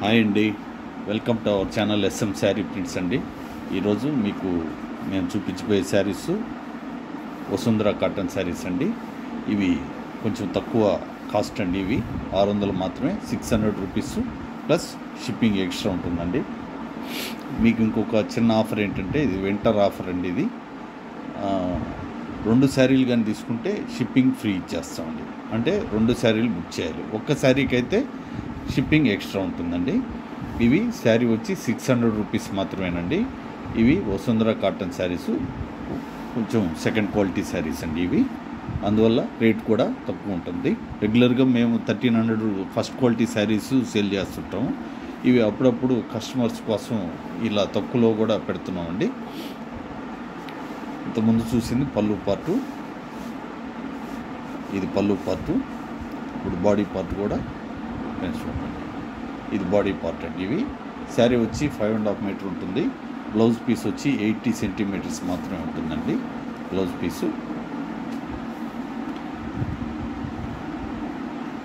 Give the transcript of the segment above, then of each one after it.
Hi అండి, welcome to our channel SM sari prints అండి. ఈరోజు మీకు నేను చూపించబోయే శారీస్ వసుంధర కాటన్ శారీస్ అండి. ఇవి కొంచెం తక్కువ కాస్ట్ అండి. ఇవి 600 మాత్రమే, 600 రూపీస్ ప్లస్ షిప్పింగ్ ఎక్స్ట్రా ఉంటుందండి. మీకు ఇంకొక చిన్న ఆఫర్ ఏంటంటే, ఇది వింటర్ ఆఫర్ అండి. ఇది 2 శారీలు కానీ తీసుకుంటే షిప్పింగ్ ఫ్రీ ఇచ్చేస్తామండి. అంటే 2 శారీలు బుక్ చేయాలి. ఒక్క శారీకి అయితే షిప్పింగ్ ఎక్స్ట్రా ఉంటుందండి. ఇవి శారీ వచ్చి 600 రూపీస్ మాత్రమేనండి. ఇవి వసుంధర కాటన్ శారీస్, కొంచెం సెకండ్ క్వాలిటీ శారీస్ అండి ఇవి. అందువల్ల రేట్ కూడా తక్కువ ఉంటుంది. రెగ్యులర్గా మేము 1300 ఫస్ట్ క్వాలిటీ శారీస్ సేల్ చేస్తుంటాము. ఇవి అప్పుడప్పుడు కస్టమర్స్ కోసం ఇలా తక్కువలో కూడా పెడుతున్నామండి. ఇంతకుముందు చూసింది పళ్ళు పార్టు, ఇది పళ్ళు పార్టు. ఇప్పుడు బాడీ పార్ట్ కూడా చూడండి, ఇది బాడీ పార్ట్ అండి. ఇవి శారీ వచ్చి 5.5 మీటర్ ఉంటుంది. బ్లౌజ్ పీస్ వచ్చి 80 సెంటీమీటర్స్ మాత్రమే ఉంటుందండి బ్లౌజ్ పీసు.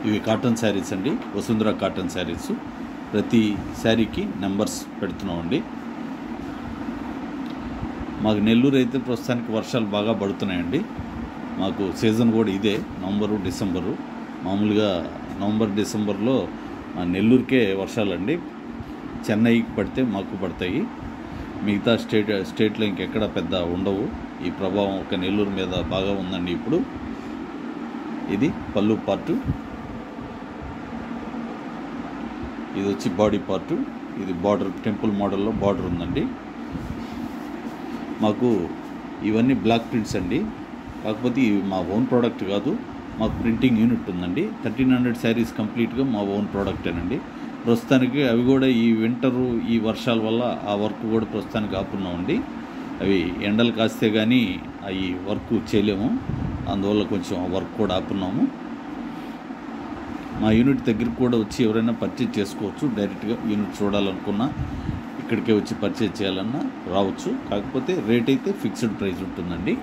ఇవి కాటన్ శారీస్ అండి, వసుంధర కాటన్ శారీస్. ప్రతి శారీకి నెంబర్స్ పెడుతున్నామండి. మాకు నెల్లూరు అయితే ప్రస్తుతానికి వర్షాలు బాగా పడుతున్నాయండి. మాకు సీజన్ కూడా ఇదే, నవంబరు డిసెంబరు. మామూలుగా నవంబర్ డిసెంబర్లో నెల్లూరుకే వర్షాలండి. చెన్నైకి పడితే మాకు పడతాయి. మిగతా స్టేట్లో ఇంకెక్కడ పెద్ద ఉండవు. ఈ ప్రభావం ఒక నెల్లూరు మీద బాగా ఉందండి ఇప్పుడు. ఇది పళ్ళు పార్టు, ఇది వచ్చి బాడీ పార్టు. ఇది బార్డర్, టెంపుల్ మోడల్లో బార్డర్ ఉందండి. మాకు ఇవన్నీ బ్లాక్ ప్రింట్స్ అండి. కాకపోతే ఇవి మా ఓన్ ప్రోడక్ట్ కాదు, మాకు ప్రింటింగ్ యూనిట్ ఉందండి. 1300 శారీస్ కంప్లీట్గా మా ఓన్ ప్రోడక్టేనండి. ప్రస్తుతానికి అవి కూడా ఈ వింటరు, ఈ వర్షాల వల్ల ఆ వర్క్ కూడా ప్రస్తుతానికి ఆపున్నామండి. అవి ఎండలు కాస్తే కానీ అవి వర్క్ చేయలేము. అందువల్ల కొంచెం వర్క్ కూడా ఆపున్నాము. మా యూనిట్ దగ్గరికి కూడా వచ్చి ఎవరైనా పర్చేజ్ చేసుకోవచ్చు. డైరెక్ట్గా యూనిట్ చూడాలనుకున్నా, ఇక్కడికే వచ్చి పర్చేజ్ చేయాలన్నా రావచ్చు. కాకపోతే రేట్ అయితే ఫిక్స్డ్ ప్రైస్ ఉంటుందండి.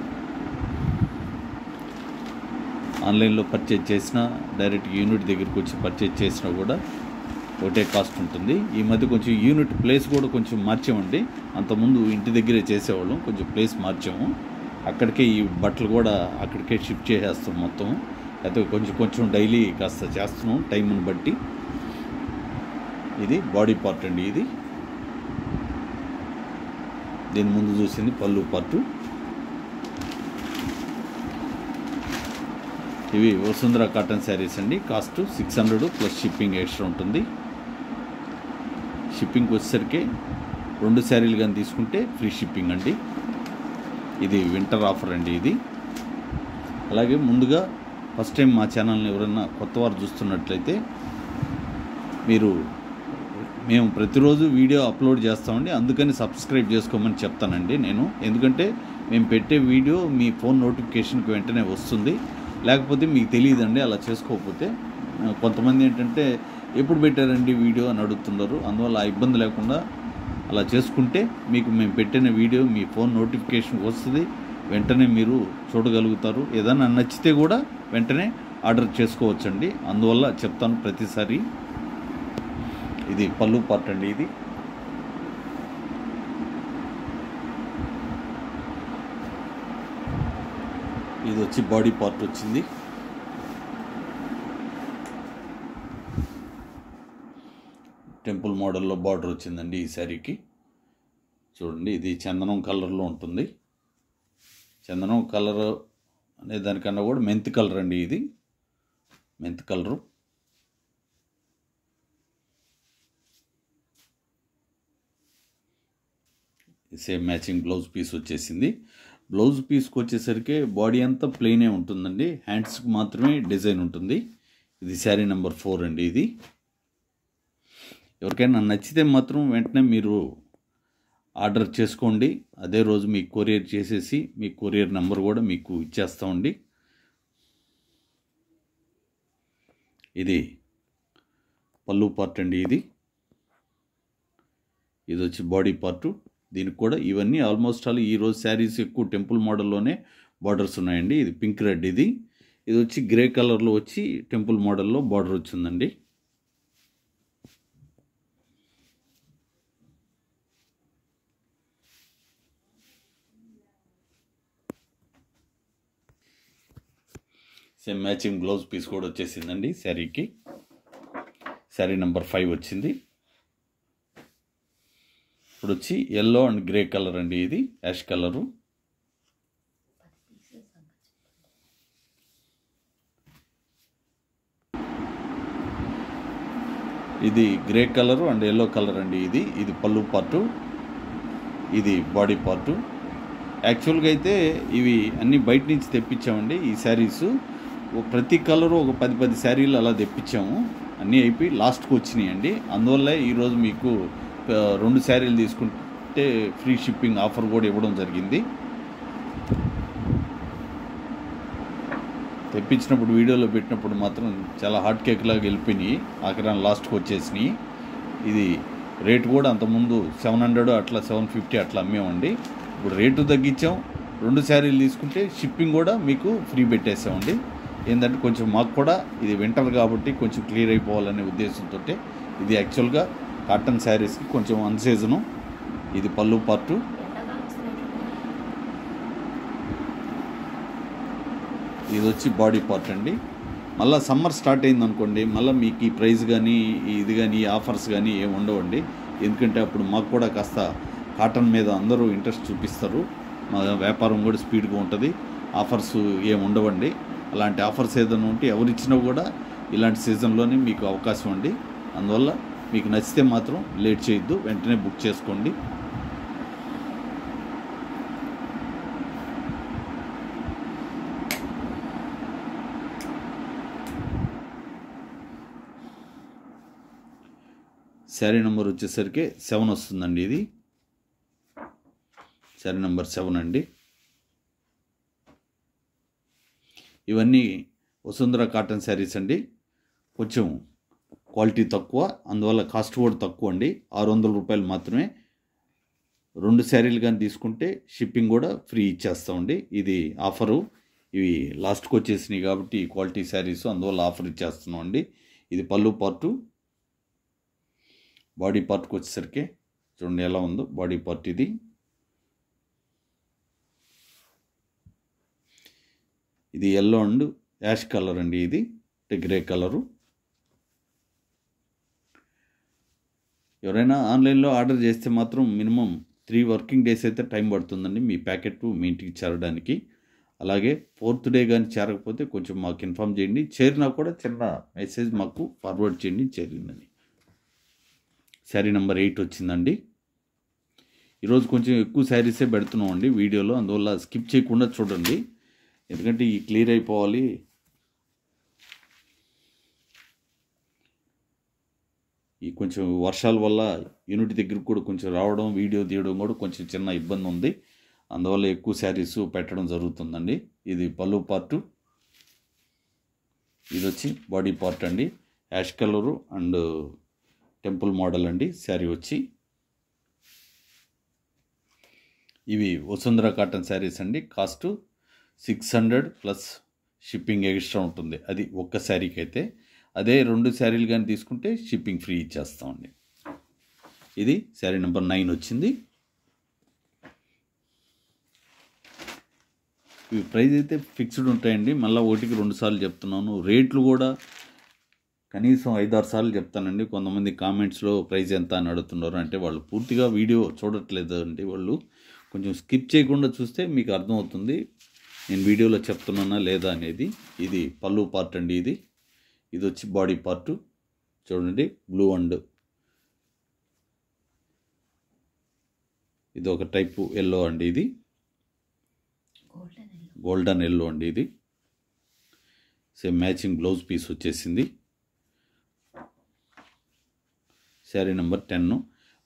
ఆన్లైన్లో పర్చేజ్ చేసినా, డైరెక్ట్ యూనిట్ దగ్గరికి వచ్చి పర్చేజ్ చేసినా కూడా ఒకటే కాస్ట్ ఉంటుంది. ఈ మధ్య కొంచెం యూనిట్ ప్లేస్ కూడా కొంచెం మార్చామండి. అంతకుముందు ఇంటి దగ్గరే చేసేవాళ్ళం, కొంచెం ప్లేస్ మార్చాము. అక్కడికే ఈ బట్టలు కూడా అక్కడికే షిఫ్ట్ చేసేస్తాం మొత్తం. అయితే కొంచెం డైలీ కాస్త చేస్తున్నాం టైంని బట్టి. ఇది బాడీ పార్ట్ అండి. ఇది దీని ముందు చూసింది పళ్ళు పార్టు. ఇవి వసుంధర కాటన్ శారీస్ అండి. కాస్ట్ 600 ప్లస్ షిప్పింగ్ ఎక్స్ట్రా ఉంటుంది. షిప్పింగ్కి వచ్చేసరికి 2 శారీలు కానీ తీసుకుంటే ఫ్రీ షిప్పింగ్ అండి. ఇది వింటర్ ఆఫర్ అండి ఇది. అలాగే ముందుగా ఫస్ట్ టైం మా ఛానల్ని ఎవరైనా కొత్త వారు చూస్తున్నట్లయితే, మేము ప్రతిరోజు వీడియో అప్లోడ్ చేస్తామండి. అందుకని సబ్స్క్రైబ్ చేసుకోమని చెప్తానండి నేను. ఎందుకంటే మేము పెట్టే వీడియో మీ ఫోన్ నోటిఫికేషన్కి వెంటనే వస్తుంది. లేకపోతే మీకు తెలియదండి అలా చేసుకోకపోతే. కొంతమంది ఏంటంటే ఎప్పుడు పెట్టారండి వీడియో అని అడుగుతున్నారు. అందువల్ల ఆ ఇబ్బంది లేకుండా అలా చేసుకుంటే మీకు మేము పెట్టిన వీడియో మీ ఫోన్ నోటిఫికేషన్కి వస్తుంది. వెంటనే మీరు చూడగలుగుతారు. ఏదైనా నచ్చితే కూడా వెంటనే ఆర్డర్ చేసుకోవచ్చండి. అందువల్ల చెప్తాను ప్రతిసారి. ఇది పళ్ళు పార్ట్ అండి. ఇది వచ్చి బాడీ పార్ట్ వచ్చింది. టెంపుల్ మోడల్లో బార్డర్ వచ్చిందండి ఈ శారీకి. చూడండి, ఇది చందనం కలర్లో ఉంటుంది. చందనం కలర్ అనే దానికన్నా కూడా మెంత్ కలర్ అండి. ఇది mint colour. Same matching blouse piece వచ్చేసింది. బ్లౌజ్ పీస్కి వచ్చేసరికి బాడీ అంతా ప్లెయినే ఉంటుందండి. హ్యాండ్స్కి మాత్రమే డిజైన్ ఉంటుంది. ఇది శారీ నెంబర్ 4 అండి. ఇది ఎవరికైనా నచ్చితే మాత్రం వెంటనే మీరు ఆర్డర్ చేసుకోండి. అదే రోజు మీకు కొరియర్ చేసేసి మీ కొరియర్ నెంబర్ కూడా మీకు ఇచ్చేస్తామండి. ఇది పళ్ళు పార్ట్ అండి. ఇది వచ్చి బాడీ పార్టు. దీనికి కూడా ఇవన్నీ ఆల్మోస్ట్ ఆల్ ఈరోజు శారీస్ ఎక్కువ టెంపుల్ మోడల్లోనే బార్డర్స్ ఉన్నాయండి. ఇది పింక్ రెడ్. ఇది వచ్చి గ్రే కలర్లో వచ్చి టెంపుల్ మోడల్లో బార్డర్ వచ్చిందండి. సేమ్ మ్యాచింగ్ బ్లౌజ్ పీస్ కూడా వచ్చేసిందండి శారీకి. శారీ నెంబర్ 5 వచ్చింది. ఇప్పుడు వచ్చి ఎల్లో అండ్ గ్రే కలర్ అండి, ఇది యాష్ కలరు. ఇది grey colour and yellow colour అండి. ఇది పళ్ళు పార్టు, ఇది బాడీ పార్టు. యాక్చువల్గా అయితే ఇవి అన్నీ బయట నుంచి తెప్పించామండి. ఈ శారీస్ ప్రతి కలరు ఒక 10 శారీలు అలా తెప్పించాము. అన్నీ అయిపోయి లాస్ట్కి వచ్చినాయండి. అందువల్ల ఈరోజు మీకు 2 శారీలు తీసుకుంటే ఫ్రీ షిప్పింగ్ ఆఫర్ కూడా ఇవ్వడం జరిగింది. తెప్పించినప్పుడు వీడియోలో పెట్టినప్పుడు మాత్రం చాలా హాట్ కేక్ లాగా వెళ్ళిపోయినాయి, ఆఖరాన్ని లాస్ట్కి వచ్చేసినాయి. ఇది రేటు కూడా అంతకుముందు 700 అట్లా 750 అట్లా అమ్మేమండి. ఇప్పుడు రేటు తగ్గించాం. 2 శారీలు తీసుకుంటే షిప్పింగ్ కూడా మీకు ఫ్రీ పెట్టేసామండి. ఏంటంటే కొంచెం మాకు కూడా ఇది వింటర్ కాబట్టి కొంచెం క్లియర్ అయిపోవాలనే ఉద్దేశంతో. ఇది యాక్చువల్గా కాటన్ శారీస్కి కొంచెం అన్సీజను. ఇది పళ్ళు పార్టు, ఇది వచ్చి బాడీ పార్ట్ అండి. మళ్ళీ సమ్మర్ స్టార్ట్ అయిందనుకోండి, మళ్ళీ మీకు ఈ ప్రైస్ కానీ ఇది కానీ ఈ ఆఫర్స్ కానీ ఏమి ఉండవండి. ఎందుకంటే అప్పుడు మాకు కూడా కాస్త కాటన్ మీద అందరూ ఇంట్రెస్ట్ చూపిస్తారు, మా వ్యాపారం కూడా స్పీడ్గా ఉంటుంది. ఆఫర్స్ ఏమి ఉండవండి. అలాంటి ఆఫర్స్ ఏదైనా ఉంటే ఎవరిచ్చినా కూడా ఇలాంటి సీజన్లోనే మీకు అవకాశం అండి. అందువల్ల మీకు నచ్చితే మాత్రం లేట్ చేయొద్దు, వెంటనే బుక్ చేసుకోండి. శారీ నెంబర్ వచ్చేసరికి 7 వస్తుందండి. ఇది శారీ నెంబర్ 7 అండి. ఇవన్నీ వసుంధర కాటన్ శారీస్ అండి. కొంచెం క్వాలిటీ తక్కువ, అందువల్ల కాస్ట్ కూడా తక్కువ అండి. 600 రూపాయలు మాత్రమే. 2 శారీలు కానీ తీసుకుంటే షిప్పింగ్ కూడా ఫ్రీ ఇచ్చేస్తామండి. ఇది ఆఫరు. ఇవి లాస్ట్కి వచ్చేసినాయి కాబట్టి క్వాలిటీ శారీస్, అందువల్ల ఆఫర్ ఇచ్చేస్తున్నాం అండి. ఇది పళ్ళు పార్టు. బాడీ పార్ట్కి వచ్చేసరికి చూడండి ఎలా ఉందో బాడీ పార్ట్. ఇది ఎల్లో అండ్ యాష్ కలర్ అండి. ఇది గ్రే కలరు. ఎవరైనా ఆన్లైన్లో ఆర్డర్ చేస్తే మాత్రం మినిమం 3 వర్కింగ్ డేస్ అయితే టైం పడుతుందండి మీ ప్యాకెట్ మీ ఇంటికి చేరడానికి. అలాగే 4th డే కానీ చేరకపోతే కొంచెం మాకు ఇన్ఫామ్ చేయండి. చేరినా కూడా చిన్న మెసేజ్ మాకు ఫార్వర్డ్ చేయండి చేరిందని. శారీ నెంబర్ 8 వచ్చిందండి. ఈరోజు కొంచెం ఎక్కువ శారీసే పెడుతున్నామండి వీడియోలో, అందువల్ల స్కిప్ చేయకుండా చూడండి, ఎందుకంటే ఈ క్లియర్ అయిపోవాలి. ఈ కొంచెం వర్షాల వల్ల యూనిట్ దగ్గరకు కూడా కొంచెం రావడం, వీడియో తీయడం కూడా కొంచెం చిన్న ఇబ్బంది ఉంది. అందువల్ల ఎక్కువ శారీస్ పెట్టడం జరుగుతుందండి. ఇది పళ్ళు పార్టు, ఇది వచ్చి బాడీ పార్ట్ అండి. Ash colour and temple model అండి శారీ వచ్చి. ఇవి వసుంధర కాటన్ శారీస్ అండి. కాస్ట్ 600 ప్లస్ షిప్పింగ్ ఎక్స్ట్రా ఉంటుంది, అది ఒక్క శారీకి అయితే. అదే 2 శారీలు కానీ తీసుకుంటే షిప్పింగ్ ఫ్రీ ఇచ్చేస్తామండి. ఇది శారీ నెంబర్ 9 వచ్చింది. ఇవి ప్రైస్ అయితే ఫిక్స్డ్ ఉంటాయండి. మళ్ళీ 1కి 2 సార్లు చెప్తున్నాను. రేట్లు కూడా కనీసం 5-6 సార్లు చెప్తానండి. కొంతమంది కామెంట్స్లో ప్రైస్ ఎంత అని అడుగుతున్నారు, అంటే వాళ్ళు పూర్తిగా వీడియో చూడట్లేదు అండి. వాళ్ళు కొంచెం స్కిప్ చేయకుండా చూస్తే మీకు అర్థమవుతుంది నేను వీడియోలో చెప్తున్నానా లేదా అనేది. ఇది పళ్ళు పార్ట్ అండి. ఇది వచ్చి బాడీ పార్టు. చూడండి బ్లూ అండ్ ఇది ఒక టైపు ఎల్లో అండి. ఇది గోల్డెన్ ఎల్లో అండి. ఇది సేమ్ మ్యాచింగ్ బ్లౌజ్ పీస్ వచ్చేసింది. శారీ నెంబర్ 10.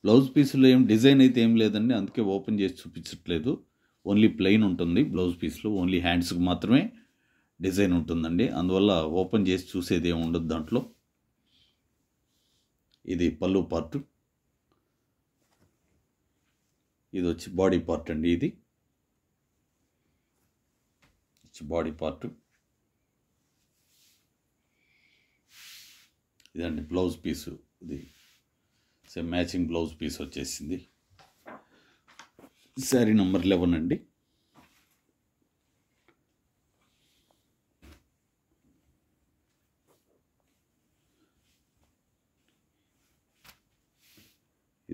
బ్లౌజ్ పీస్లో ఏం డిజైన్ అయితే ఏం లేదండి, అందుకే ఓపెన్ చేసి చూపించట్లేదు. ఓన్లీ ప్లెయిన్ ఉంటుంది బ్లౌజ్ పీస్లో, ఓన్లీ హ్యాండ్స్కి మాత్రమే డిజైన్ ఉంటుందండి. అందువల్ల ఓపెన్ చేసి చూసేది ఏమి ఉండదు దాంట్లో. ఇది పళ్ళు పార్టు, ఇది వచ్చి బాడీ పార్ట్ అండి. ఇది బాడీ పార్ట్. ఇదండి బ్లౌజ్ పీసు. ఇది సేమ్ మ్యాచింగ్ బ్లౌజ్ పీస్ వచ్చేసింది. శారీ నెంబర్ 11 అండి.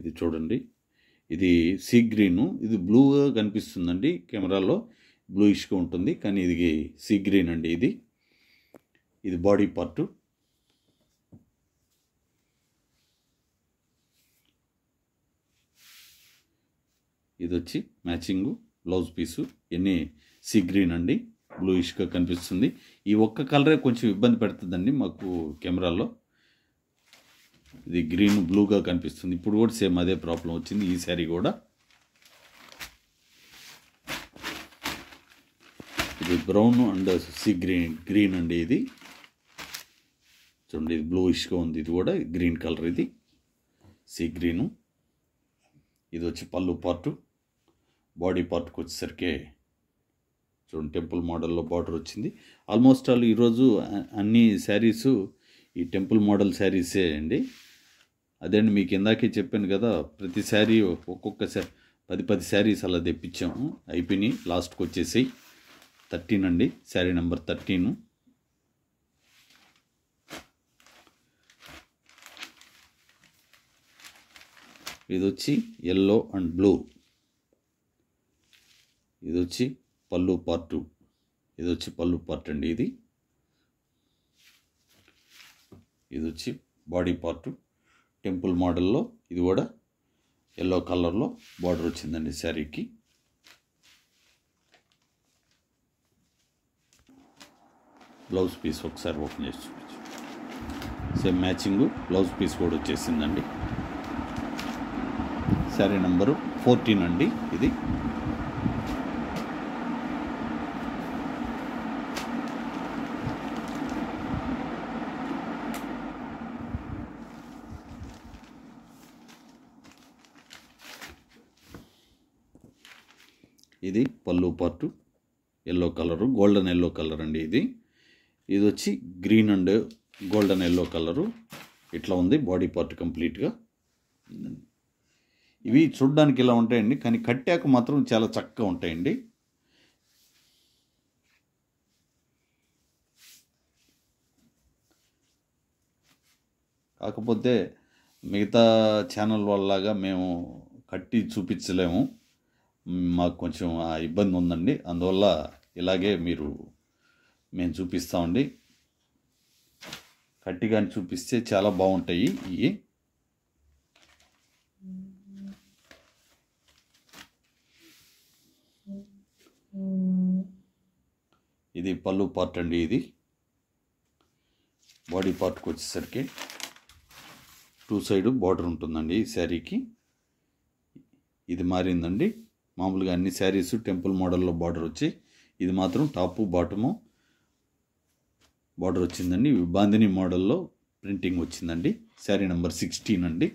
ఇది చూడండి, ఇది సీ గ్రీను, ఇది బ్లూగా కనిపిస్తుందండి కెమెరాలో, బ్లూయిష్గా ఉంటుంది, కానీ ఇది సీ గ్రీన్ అండి. ఇది బాడీ పార్టు. ఇది వచ్చి మ్యాచింగు బ్లౌజ్ పీసు, ఎన్ని సీ గ్రీన్ అండి, బ్లూయిష్గా కనిపిస్తుంది. ఈ ఒక్క కలరే కొంచెం ఇబ్బంది పెడుతుందండి మాకు కెమెరాలో. ఇది గ్రీన్ బ్లూగా కనిపిస్తుంది. ఇప్పుడు కూడా సేమ్ అదే ప్రాబ్లం వచ్చింది ఈ శారీ కూడా. ఇది బ్రౌన్ అండ్ సీ గ్రీన్ అండి. ఇది చూడండి, ఇది బ్లూయిష్గా ఉంది. ఇది కూడా గ్రీన్ కలర్, ఇది సీ గ్రీను. ఇది వచ్చి పళ్ళు పార్టు. బాడీ పార్ట్కి వచ్చేసరికి చూడండి టెంపుల్ మోడల్లో బార్డర్ వచ్చింది. ఆల్మోస్ట్ ఆల్ ఈరోజు అన్ని శారీసు ఈ టెంపుల్ మోడల్ శారీసే అండి. అదే అండి, మీకు ఇందాకే చెప్పాను కదా, ప్రతి శారీ ఒక్కొక్క 10 శారీస్ అలా తెప్పించాము, అయిపోయినాయి. లాస్ట్కి వచ్చేసాయి 13 అండి, శారీ నెంబర్ 13. ఇది వచ్చి ఎల్లో అండ్ బ్లూ. ఇది వచ్చి పళ్ళు పార్టు. ఇది వచ్చి పళ్ళు పార్ట్ అండి. ఇది వచ్చి బాడీ పార్టు టెంపుల్ మోడల్లో. ఇది కూడా ఎల్లో కలర్లో బార్డర్ వచ్చిందండి శారీకి. బ్లౌజ్ పీస్ ఒకసారి ఓపెన్ చేసి చూపించు. సేమ్ మ్యాచింగు బ్లౌజ్ పీస్ కూడా వచ్చేసిందండి. శారీ నెంబరు 14 అండి. ఇది ఇది పళ్ళు part, yellow colour, golden yellow colour అండి. ఇది వచ్చి green and golden yellow colour ఇట్లా ఉంది బాడీ పార్ట్ కంప్లీట్గా. ఇవి చూడడానికి ఇలా ఉంటాయండి, కానీ కట్టాక మాత్రం చాలా చక్కగా ఉంటాయండి. కాకపోతే మిగతా ఛానల్ వాళ్ళలాగా మేము కట్టి చూపించలేము, మాకు కొంచెం ఆ ఇబ్బంది ఉందండి. అందువల్ల ఇలాగే మేము చూపిస్తామండి. కట్టి కానీ చూపిస్తే చాలా బాగుంటాయి. ఇది పళ్ళు పార్ట్ అండి. ఇది బాడీ పార్ట్కి వచ్చేసరికి 2 సైడ్ బార్డర్ ఉంటుందండి ఈ శారీకి. ఇది మారిందండి. మామూలుగా అన్ని శారీస్ టెంపుల్ మోడల్లో బార్డర్ వచ్చి, ఇది మాత్రం టాపు బాటము బార్డర్ వచ్చిందండి. బాందిని మోడల్లో ప్రింటింగ్ వచ్చిందండి. శారీ నెంబర్ 16 అండి.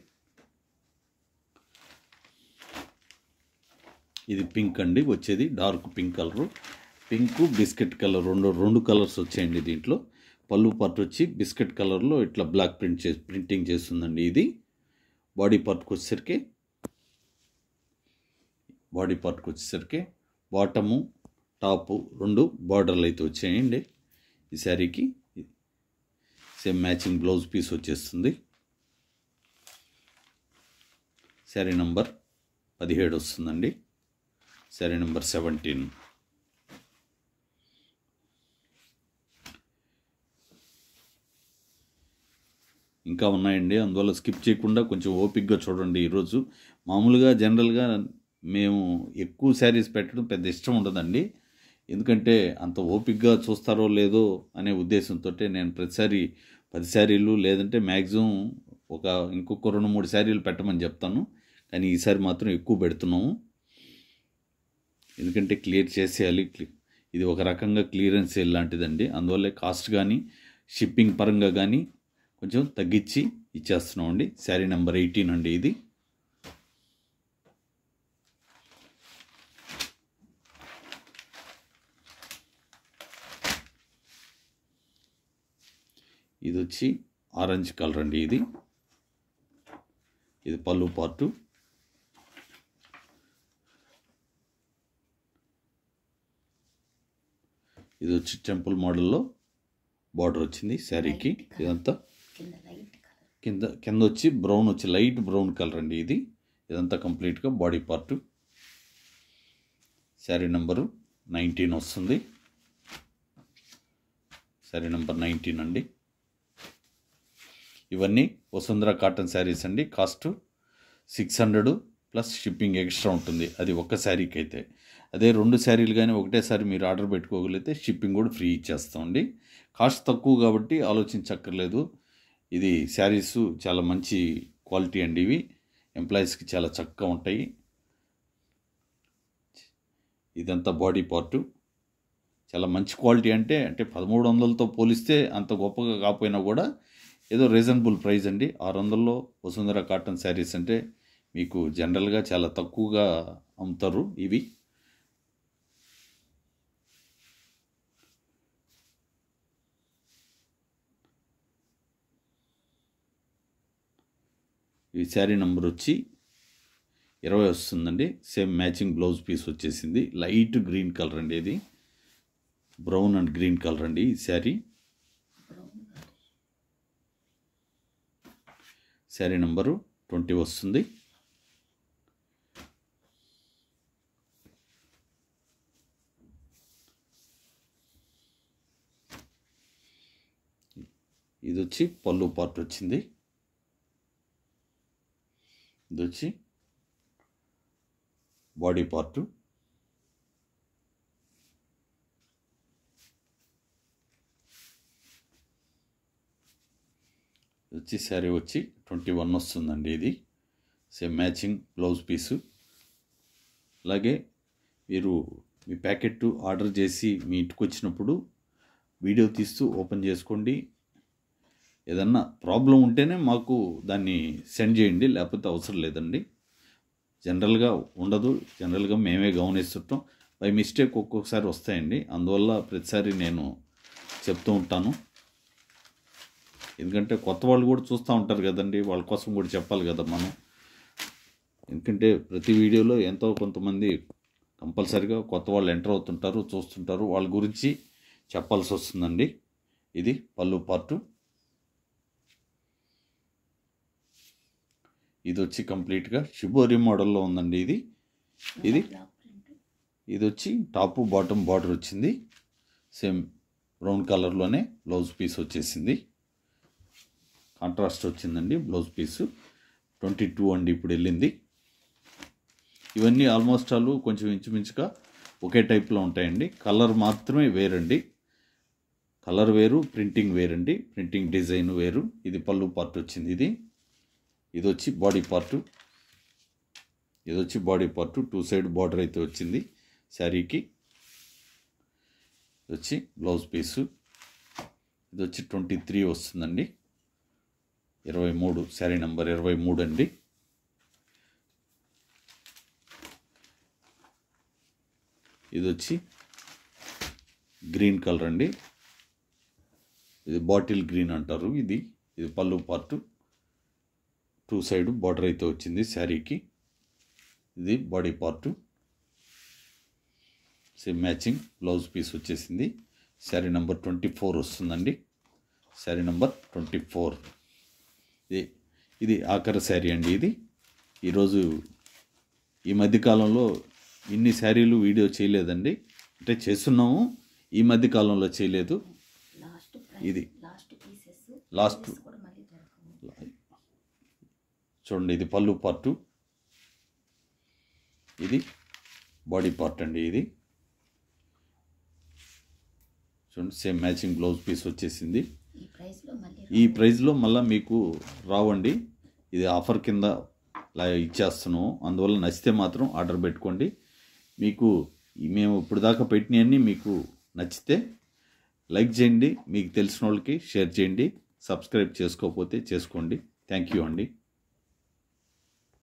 ఇది పింక్ అండి వచ్చేది, dark pink colour. Pink biscuit colour రెండు కలర్స్ వచ్చాయండి దీంట్లో. పళ్ళు పార్ట్ వచ్చి బిస్కెట్ కలర్లో ఇట్లా బ్లాక్ ప్రింటింగ్ చేస్తుందండి. ఇది బాడీ పార్ట్కి వచ్చేసరికి బాటము టాపు 2 బార్డర్లు అయితే వచ్చాయండి ఈ శారీకి. సేమ్ మ్యాచింగ్ బ్లౌజ్ పీస్ వచ్చేస్తుంది. శారీ నెంబర్ 17 వస్తుందండి. శారీ నెంబర్ 17. ఇంకా ఉన్నాయండి, అందువల్ల స్కిప్ చేయకుండా కొంచెం ఓపిక్గా చూడండి. ఈరోజు మామూలుగా జనరల్గా మేము ఎక్కువ శారీస్ పెట్టడం పెద్ద ఇష్టం ఉండదండి, ఎందుకంటే అంత ఓపిక్గా చూస్తారో లేదో అనే ఉద్దేశంతో నేను ప్రతిసారి 10 శారీలు లేదంటే మ్యాక్సిమం ఇంకొక 2-3 శారీలు పెట్టమని చెప్తాను. కానీ ఈసారి మాత్రం ఎక్కువ పెడుతున్నాము, ఎందుకంటే క్లియర్ చేసేయాలి. ఇది ఒక రకంగా క్లియరెన్స్ సేల్ లాంటిదండి. అందువల్లే కాస్ట్ కానీ షిప్పింగ్ పరంగా కానీ కొంచెం తగ్గించి ఇచ్చేస్తున్నామండి. శారీ నెంబర్ 18 అండి. ఇది వచ్చి ఆరెంజ్ కలర్ అండి. ఇది పళ్ళు పార్టు. ఇది వచ్చి టెంపుల్ మోడల్లో బార్డర్ వచ్చింది శారీకి. ఇదంతా కింద వచ్చి బ్రౌన్ వచ్చి లైట్ బ్రౌన్ కలర్ అండి. ఇదంతా కంప్లీట్గా బాడీ పార్టు. శారీ నెంబరు 19 వస్తుంది. శారీ నెంబర్ 19 అండి. ఇవన్నీ వసుంధర కాటన్ శారీస్ అండి. కాస్ట్ 600 ప్లస్ షిప్పింగ్ ఎక్స్ట్రా ఉంటుంది. అది ఒక్క శారీకి అయితే. అదే 2 శారీలు కానీ ఒకటేసారి మీరు ఆర్డర్ పెట్టుకోగలిగితే షిప్పింగ్ కూడా ఫ్రీ ఇచ్చేస్తామండి. కాస్ట్ తక్కువ కాబట్టి ఆలోచించక్కర్లేదు. ఇది శారీస్ చాలా మంచి క్వాలిటీ అండి. ఇవి ఎంప్లాయీస్కి చాలా చక్కగా ఉంటాయి. ఇదంతా బాడీ పార్టు చాలా మంచి క్వాలిటీ. అంటే 1300తో పోలిస్తే అంత గొప్పగా కాకపోయినా కూడా ఏదో రీజనబుల్ ప్రైస్ అండి. 600లో వసుంధర కాటన్ శారీస్ అంటే మీకు జనరల్గా చాలా తక్కువగా అమ్ముతారు. ఇవి ఈ శారీ నెంబర్ వచ్చి 20 వస్తుందండి. సేమ్ మ్యాచింగ్ బ్లౌజ్ పీస్ వచ్చేసింది. లైట్ గ్రీన్ కలర్ అండి. ఇది బ్రౌన్ అండ్ గ్రీన్ కలర్ అండి. ఈ శారీ నెంబరు 20 వస్తుంది. ఇది వచ్చి పళ్ళు పార్ట్ వచ్చింది. ఇది వచ్చి బాడీ పార్టు. వచ్చి శారీ వచ్చి 21 వస్తుందండి. ఇది సేమ్ మ్యాచింగ్ బ్లౌజ్ పీసు. అలాగే మీరు మీ ప్యాకెట్ ఆర్డర్ చేసి మీ ఇంటికి వచ్చినప్పుడు వీడియో తీస్తూ ఓపెన్ చేసుకోండి. ఏదన్నా ప్రాబ్లం ఉంటేనే మాకు దాన్ని సెండ్ చేయండి, లేకపోతే అవసరం లేదండి. జనరల్గా ఉండదు. జనరల్గా మేమే గమనిస్తుంటాం. బై మిస్టేక్ ఒక్కొక్కసారి వస్తాయండి. అందువల్ల ప్రతిసారి నేను చెప్తూ ఉంటాను. ఎందుకంటే కొత్త వాళ్ళు కూడా చూస్తూ ఉంటారు కదండి, వాళ్ళ కోసం కూడా చెప్పాలి కదా మనం. ఎందుకంటే ప్రతి వీడియోలో ఎంతో కొంతమంది కంపల్సరీగా కొత్త వాళ్ళు ఎంటర్ అవుతుంటారు, చూస్తుంటారు. వాళ్ళ గురించి చెప్పాల్సి వస్తుందండి. ఇది పళ్ళు పార్టు. ఇది వచ్చి కంప్లీట్గా షిబోరి మోడల్లో ఉందండి. ఇది వచ్చి టాపు బాటమ్ బార్డర్ వచ్చింది. సేమ్ బ్రౌన్ కలర్లోనే బ్లౌజ్ పీస్ వచ్చేసింది. కాంట్రాస్ట్ వచ్చిందండి బ్లౌజ్ పీసు. 22 అండి ఇప్పుడు వెళ్ళింది. ఇవన్నీ ఆల్మోస్ట్ ఆల్ కొంచెం ఇంచుమించుగా ఒకే టైప్లో ఉంటాయండి. కలర్ మాత్రమే వేరండి. కలర్ వేరు, ప్రింటింగ్ వేరండి. ప్రింటింగ్ డిజైన్ వేరు. ఇది పళ్ళు పార్ట్ వచ్చింది. ఇది వచ్చి బాడీ పార్టు. ఇది వచ్చి బాడీ పార్టు. 2 సైడ్ బార్డర్ అయితే వచ్చింది శారీకి. ఇది వచ్చి బ్లౌజ్ పీసు. ఇది వచ్చి 23 వస్తుందండి. 23 శారీ నెంబర్ 23 అండి. ఇది వచ్చి గ్రీన్ కలర్ అండి. ఇది బాటిల్ గ్రీన్ అంటారు. ఇది పళ్ళు పార్టు. 2 సైడ్ బార్డర్ అయితే వచ్చింది శారీకి. ఇది body part. Same matching blouse piece వచ్చేసింది. శారీ నెంబర్ 24 వస్తుందండి. శారీ నెంబర్ 24. ఇది ఆఖరి శారీ అండి. ఈరోజు ఈ మధ్యకాలంలో ఇన్ని శారీలు వీడియో చేయలేదండి. అంటే చేస్తున్నాము, ఈ మధ్యకాలంలో చేయలేదు. ఇది లాస్ట్ చూడండి. ఇది పళ్ళు పార్టు. ఇది బాడీ పార్ట్ అండి. చూడండి సేమ్ మ్యాచింగ్ బ్లౌజ్ పీస్ వచ్చేసింది. ఈ ప్రైస్లో మళ్ళీ మీకు రావండి. ఇది ఆఫర్ కింద ఇచ్చేస్తున్నాము. అందువల్ల నచ్చితే మాత్రం ఆర్డర్ పెట్టుకోండి. మీకు మేము ఇప్పుడు దాకా పెట్టినవన్నీ మీకు నచ్చితే లైక్ చేయండి, మీకు తెలిసిన వాళ్ళకి షేర్ చేయండి. సబ్స్క్రైబ్ చేసుకోకపోతే చేసుకోండి. థ్యాంక్ యూ అండి.